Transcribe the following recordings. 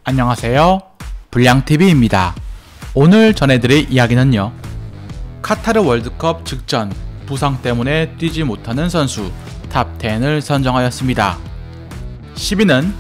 안녕하세요, 불량TV입니다. 오늘 전해드릴 이야기는요, 카타르 월드컵 직전 부상 때문에 뛰지 못하는 선수 탑 10을 선정하였습니다. 10위는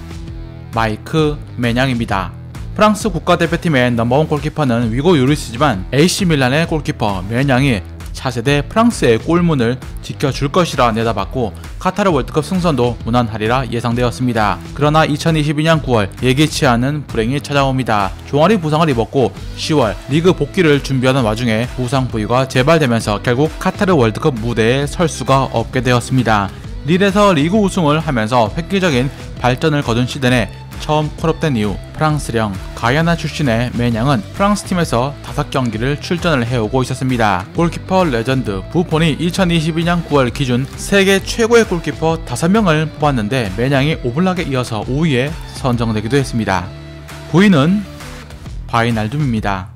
마이크 매냥입니다. 프랑스 국가대표팀의 넘버원 골키퍼는 위고 유리스지만 AC 밀란의 골키퍼 매냥이 차세대 프랑스의 골문을 지켜줄 것이라 내다봤고 카타르 월드컵 승선도 무난하리라 예상되었습니다. 그러나 2022년 9월 예기치 않은 불행이 찾아옵니다. 종아리 부상을 입었고 10월 리그 복귀를 준비하는 와중에 부상 부위가 재발되면서 결국 카타르 월드컵 무대에 설 수가 없게 되었습니다. 릴에서 리그 우승을 하면서 획기적인 발전을 거둔 시즌에 처음 콜업된 이후 프랑스령 가야나 출신의 매냥은 프랑스 팀에서 5경기를 출전을 해오고 있었습니다. 골키퍼 레전드 부폰이 2022년 9월 기준 세계 최고의 골키퍼 5명을 뽑았는데 매냥이 오블락에 이어서 5위에 선정되기도 했습니다. 9위는 바이날둠입니다.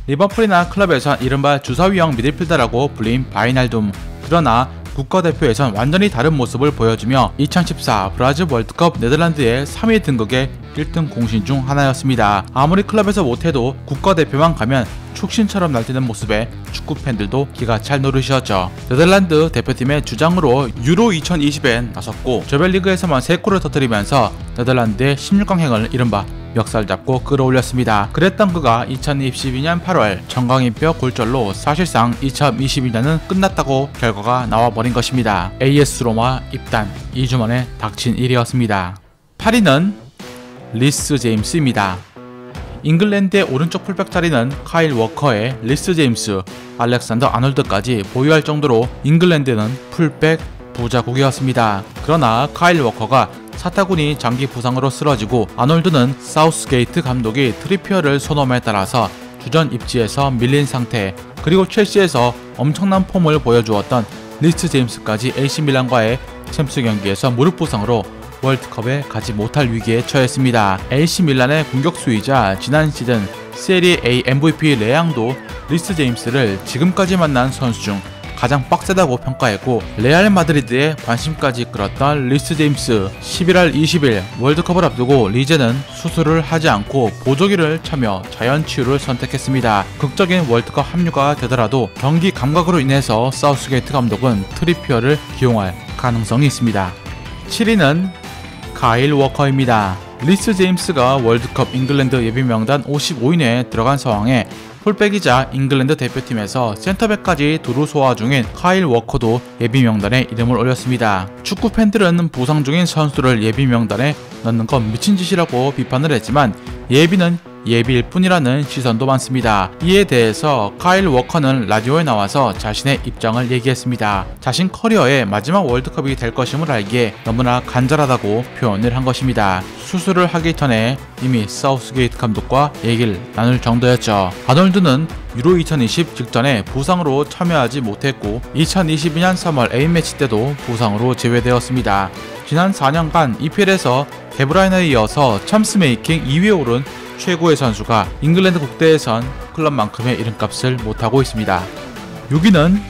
리버풀이나 클럽에선 이른바 주사위형 미드필더라고 불린 바이날둠. 그러나 국가대표에선 완전히 다른 모습을 보여주며 2014 브라질 월드컵 네덜란드의 3위 등극의 1등 공신 중 하나였습니다. 아무리 클럽에서 못해도 국가대표만 가면 축신처럼 날뛰는 모습에 축구팬들도 기가 찰 노릇이었죠. 네덜란드 대표팀의 주장으로 유로 2020에 나섰고 조별리그에서만 3골을 터뜨리면서 네덜란드의 16강행을 이른바 멱살 잡고 끌어올렸습니다. 그랬던 그가 2022년 8월 정강이뼈 골절로 사실상 2022년은 끝났다고 결과가 나와버린 것입니다. AS 로마 입단 2주 만에 닥친 일이었습니다. 8위는 리스 제임스입니다. 잉글랜드의 오른쪽 풀백 자리는 카일 워커의 리스 제임스, 알렉산더 아놀드까지 보유할 정도로 잉글랜드는 풀백 부자국이었습니다. 그러나 카일 워커가 사타구니 장기 부상으로 쓰러지고 아놀드는 사우스게이트 감독이 트리피어를 선호함에 따라서 주전 입지에서 밀린 상태, 그리고 첼시에서 엄청난 폼을 보여주었던 리스 제임스까지 AC 밀란과의 챔스 경기에서 무릎 부상으로 월드컵에 가지 못할 위기에 처했습니다. AC 밀란의 공격수이자 지난 시즌 세리 A MVP 레앙도 리스 제임스를 지금까지 만난 선수 중 가장 빡세다고 평가했고 레알 마드리드의 관심까지 끌었던 리스 제임스. 11월 20일 월드컵을 앞두고 리제는 수술을 하지 않고 보조기를 차며 자연 치유를 선택했습니다. 극적인 월드컵 합류가 되더라도 경기 감각으로 인해서 사우스게이트 감독은 트리피어를 기용할 가능성이 있습니다. 7위는 카일 워커입니다. 리스 제임스가 월드컵 잉글랜드 예비명단 55인에 들어간 상황에 풀백이자 잉글랜드 대표팀에서 센터백까지 두루 소화 중인 카일 워커도 예비명단에 이름을 올렸습니다. 축구 팬들은 부상 중인 선수를 예비명단에 넣는 건 미친 짓이라고 비판을 했지만 예비는 예비일 뿐이라는 시선도 많습니다. 이에 대해서 카일 워커는 라디오에 나와서 자신의 입장을 얘기했습니다. 자신 커리어의 마지막 월드컵이 될 것임을 알기에 너무나 간절하다고 표현을 한 것입니다. 수술을 하기 전에 이미 사우스게이트 감독과 얘기를 나눌 정도였죠. 아놀드는 유로 2020 직전에 부상으로 참여하지 못했고 2022년 3월 A매치 때도 부상으로 제외되었습니다. 지난 4년간 EPL에서 데브라이너에 이어서 챔스메이킹 2위에 오른 최고의 선수가 잉글랜드 국대에선 클럽만큼의 이름값을 못하고 있습니다. 6위는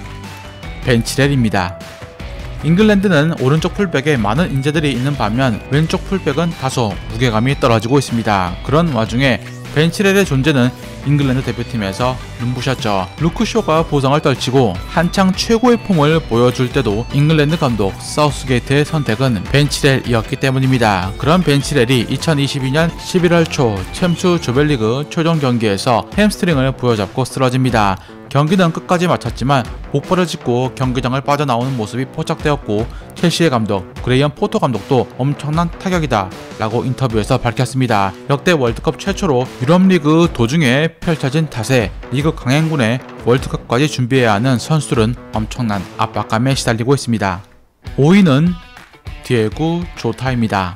벤치렐입니다. 잉글랜드는 오른쪽 풀백에 많은 인재들이 있는 반면 왼쪽 풀백은 다소 무게감이 떨어지고 있습니다. 그런 와중에 벤치렐의 존재는 잉글랜드 대표팀에서 눈부셨죠. 루크쇼가 부상을 떨치고 한창 최고의 폼을 보여줄 때도 잉글랜드 감독 사우스게이트의 선택은 벤치렐이었기 때문입니다. 그런 벤치렐이 2022년 11월 초 챔스 조별리그 최종 경기에서 햄스트링을 부여잡고 쓰러집니다. 경기는 끝까지 마쳤지만 목발을 짚고 경기장을 빠져나오는 모습이 포착되었고 첼시의 감독 그레이엄 포터 감독도 엄청난 타격이다 라고 인터뷰에서 밝혔습니다. 역대 월드컵 최초로 유럽리그 도중에 펼쳐진 탓에 리그 강행군에 월드컵까지 준비해야 하는 선수들은 엄청난 압박감에 시달리고 있습니다. 5위는 디에고 조타입니다.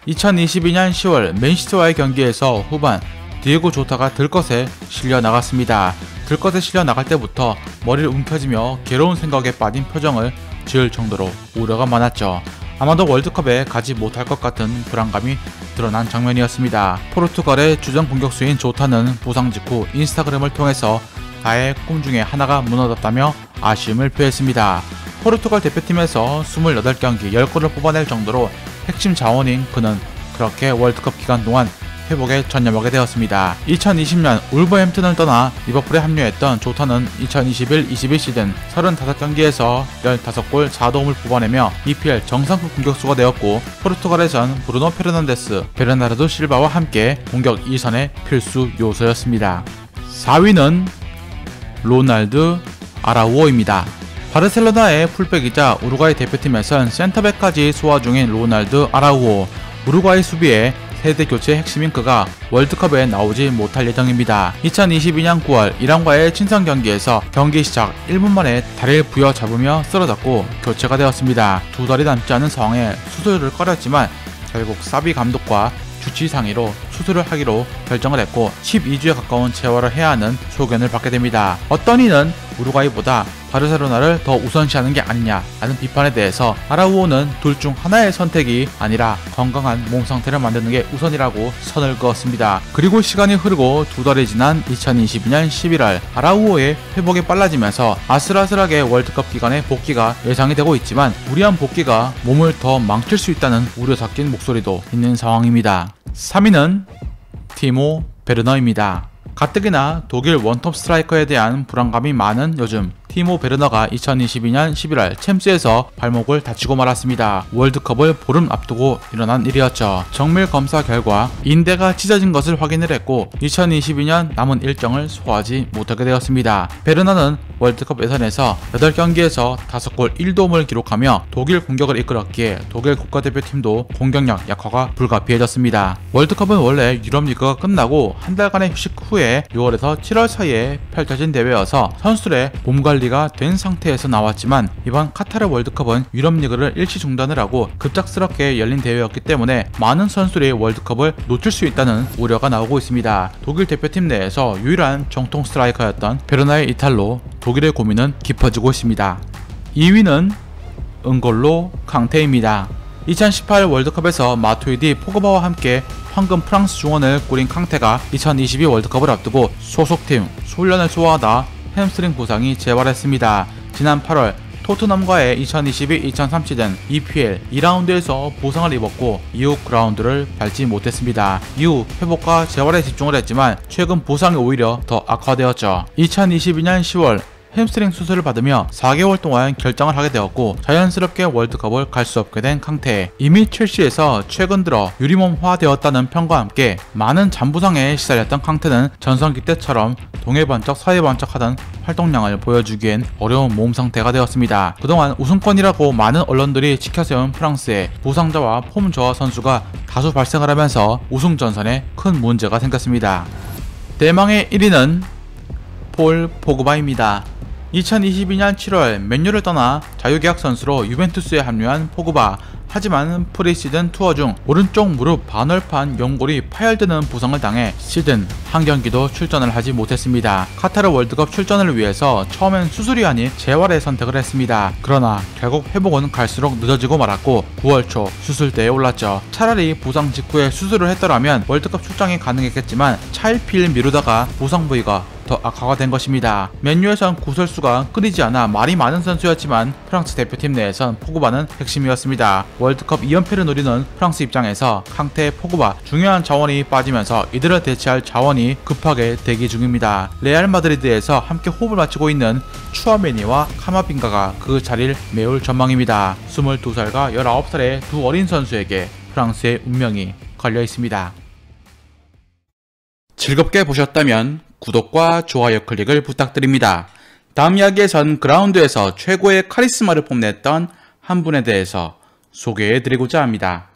2022년 10월 맨시티와의 경기에서 후반 디에고 조타가 들것에 실려 나갔습니다. 들것에 실려 나갈 때부터 머리를 움켜쥐며 괴로운 생각에 빠진 표정을 지을 정도로 우려가 많았죠. 아마도 월드컵에 가지 못할 것 같은 불안감이 드러난 장면이었습니다. 포르투갈의 주전 공격수인 조타는 부상 직후 인스타그램을 통해서 나의 꿈 중에 하나가 무너졌다며 아쉬움을 표했습니다. 포르투갈 대표팀에서 28경기 10골을 뽑아낼 정도로 핵심 자원인 그는 그렇게 월드컵 기간 동안 회복에 전념하게 되었습니다. 2020년 울버햄튼을 떠나 리버풀에 합류했던 조타는 2021-22 시즌 35경기에서 15골 4도움을 뽑아내며 EPL 정상급 공격수가 되었고, 포르투갈에선 브루노 페르난데스, 베르나르도 실바와 함께 공격 2선의 필수 요소였습니다. 4위는 로날드 아라우오입니다. 바르셀로나의 풀백이자 우루과이 대표팀에선 센터백까지 소화 중인 로날드 아라우오. 우루과이 수비에 세대 교체 핵심인 그가 월드컵에 나오지 못할 예정입니다. 2022년 9월 이란과의 친선 경기에서 경기 시작 1분 만에 다리를 부여잡으며 쓰러졌고 교체가 되었습니다. 두 달이 남지 않은 상황에 수술을 꺼렸지만 결국 사비 감독과 주치 상의로 수술을 하기로 결정을 했고 12주에 가까운 재활을 해야 하는 소견을 받게 됩니다. 어떤 이는 우루과이보다 바르셀로나를 더 우선시하는 게 아니냐라는 비판에 대해서 아라우오는 둘 중 하나의 선택이 아니라 건강한 몸 상태를 만드는 게 우선이라고 선을 그었습니다. 그리고 시간이 흐르고 두 달이 지난 2022년 11월 아라우오의 회복이 빨라지면서 아슬아슬하게 월드컵 기간에 복귀가 예상이 되고 있지만 무리한 복귀가 몸을 더 망칠 수 있다는 우려 섞인 목소리도 있는 상황입니다. 3위는 티모 베르너입니다. 가뜩이나 독일 원톱 스트라이커에 대한 불안감이 많은 요즘 티모 베르너가 2022년 11월 챔스에서 발목을 다치고 말았습니다. 월드컵을 보름 앞두고 일어난 일이었죠. 정밀 검사 결과 인대가 찢어진 것을 확인을 했고 2022년 남은 일정을 소화하지 못하게 되었습니다. 베르너는 월드컵 예선에서 8경기에서 5골 1도움을 기록하며 독일 공격을 이끌었기에 독일 국가대표팀도 공격력 약화가 불가피해졌습니다. 월드컵은 원래 유럽 리그가 끝나고 한 달간의 휴식 후에 6월에서 7월 사이에 펼쳐진 대회여서 선수들의 몸 관리가 된 상태에서 나왔지만 이번 카타르 월드컵은 유럽 리그를 일시 중단을 하고 급작스럽게 열린 대회였기 때문에 많은 선수들이 월드컵을 놓칠 수 있다는 우려가 나오고 있습니다. 독일 대표팀 내에서 유일한 정통 스트라이커였던 베르너의 이탈로 독일의 고민은 깊어지고 있습니다. 2위는 은골로 캉테입니다. 2018 월드컵에서 마투이디 포그바와 함께 황금 프랑스 중원을 꾸린 캉테가 2022 월드컵을 앞두고 소속팀 훈련을 소화하다 햄스트링 부상이 재발했습니다. 지난 8월 토트넘과의 2022-2023 시즌 EPL 2라운드에서 부상을 입었고 이후 그라운드를 밟지 못했습니다. 이후 회복과 재활에 집중을 했지만 최근 부상이 오히려 더 악화되었죠. 2022년 10월 햄스트링 수술을 받으며 4개월 동안 결장을 하게 되었고 자연스럽게 월드컵을 갈 수 없게 된 캉테. 이미 첼시에서 최근 들어 유리몸화되었다는 평과 함께 많은 잔부상에 시달렸던 캉테는 전성기 때처럼 동해번쩍 서해번쩍 하던 활동량을 보여주기엔 어려운 몸 상태가 되었습니다. 그동안 우승권이라고 많은 언론들이 지켜세운 프랑스에 부상자와 폼 저하 선수가 다수 발생을 하면서 우승 전선에 큰 문제가 생겼습니다. 대망의 1위는 폴 포그바입니다. 2022년 7월 맨유를 떠나 자유계약 선수로 유벤투스에 합류한 포그바. 하지만 프리시즌 투어 중 오른쪽 무릎 반월판 연골이 파열되는 부상을 당해 시즌 한 경기도 출전을 하지 못했습니다. 카타르 월드컵 출전을 위해서 처음엔 수술이 아닌 재활의 선택을 했습니다. 그러나 결국 회복은 갈수록 늦어지고 말았고 9월 초 수술대에 올랐죠. 차라리 부상 직후에 수술을 했더라면 월드컵 출장이 가능했겠지만 차일피일 미루다가 부상 부위가 더 악화가 된 것입니다. 맨유에선 구설수가 끊이지 않아 말이 많은 선수였지만 프랑스 대표팀 내에선 포그바는 핵심이었습니다. 월드컵 2연패를 노리는 프랑스 입장에서 캉테, 포그바 중요한 자원이 빠지면서 이들을 대체할 자원이 급하게 대기 중입니다. 레알 마드리드에서 함께 호흡을 맞추고 있는 추아메니와 카마빈가가 그 자리를 메울 전망입니다. 22살과 19살의 두 어린 선수에게 프랑스의 운명이 걸려 있습니다. 즐겁게 보셨다면 구독과 좋아요 클릭을 부탁드립니다. 다음 이야기에선 그라운드에서 최고의 카리스마를 뽐냈던 한 분에 대해서 소개해드리고자 합니다.